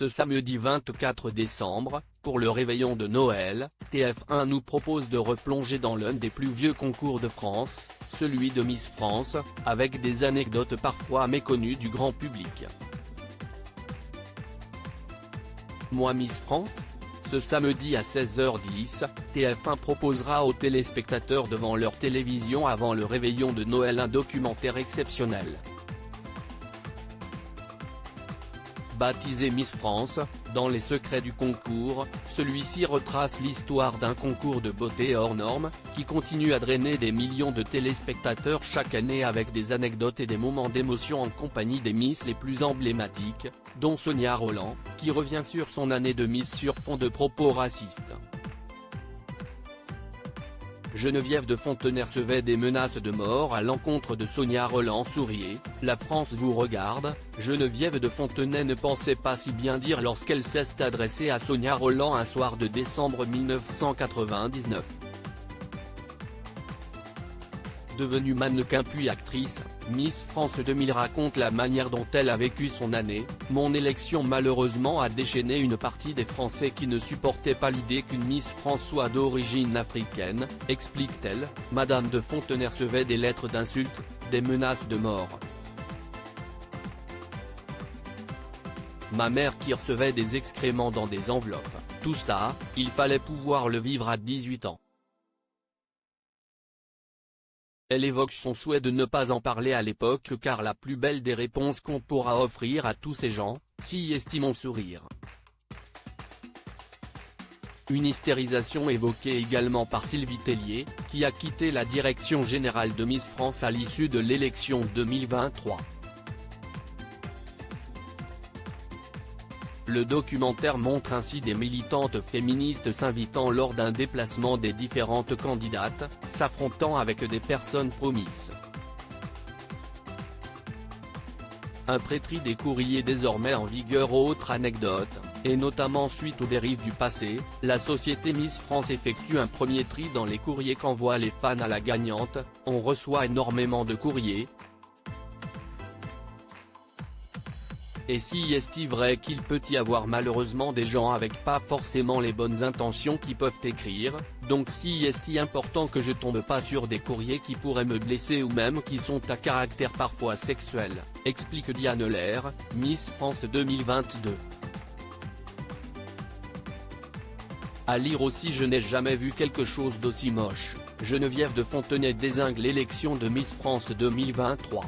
Ce samedi 24 décembre, pour le réveillon de Noël, TF1 nous propose de replonger dans l'un des plus vieux concours de France, celui de Miss France, avec des anecdotes parfois méconnues du grand public. Moi Miss France ? Ce samedi à 16h10, TF1 proposera aux téléspectateurs devant leur télévision avant le réveillon de Noël un documentaire exceptionnel. Baptisé Miss France, dans les secrets du concours, celui-ci retrace l'histoire d'un concours de beauté hors norme, qui continue à drainer des millions de téléspectateurs chaque année avec des anecdotes et des moments d'émotion en compagnie des Miss les plus emblématiques, dont Sonia Rolland, qui revient sur son année de Miss sur fond de propos racistes. Geneviève de Fontenay recevait des menaces de mort à l'encontre de Sonia Rolland. Souriez, la France vous regarde. Geneviève de Fontenay ne pensait pas si bien dire lorsqu'elle s'est adressée à Sonia Rolland un soir de décembre 1999. Devenue mannequin puis actrice, Miss France 2000 raconte la manière dont elle a vécu son année. Mon élection malheureusement a déchaîné une partie des Français qui ne supportaient pas l'idée qu'une Miss France soit d'origine africaine, explique-t-elle. Madame de Fontenay recevait des lettres d'insultes, des menaces de mort. Ma mère qui recevait des excréments dans des enveloppes, tout ça, il fallait pouvoir le vivre à 18 ans. Elle évoque son souhait de ne pas en parler à l'époque car la plus belle des réponses qu'on pourra offrir à tous ces gens, si estimons sourire. Une hystérisation évoquée également par Sylvie Tellier, qui a quitté la direction générale de Miss France à l'issue de l'élection 2023. Le documentaire montre ainsi des militantes féministes s'invitant lors d'un déplacement des différentes candidates, s'affrontant avec des personnes pro-Miss. Imprimerie des courriers désormais en vigueur. Autre anecdote, et notamment suite aux dérives du passé, la société Miss France effectue un premier tri dans les courriers qu'envoient les fans à la gagnante. On reçoit énormément de courriers. Et si est-il vrai qu'il peut y avoir malheureusement des gens avec pas forcément les bonnes intentions qui peuvent écrire, donc si est-il important que je tombe pas sur des courriers qui pourraient me blesser ou même qui sont à caractère parfois sexuel, explique Diane Lair, Miss France 2022. À lire aussi: je n'ai jamais vu quelque chose d'aussi moche. Geneviève de Fontenay dézingue l'élection de Miss France 2023.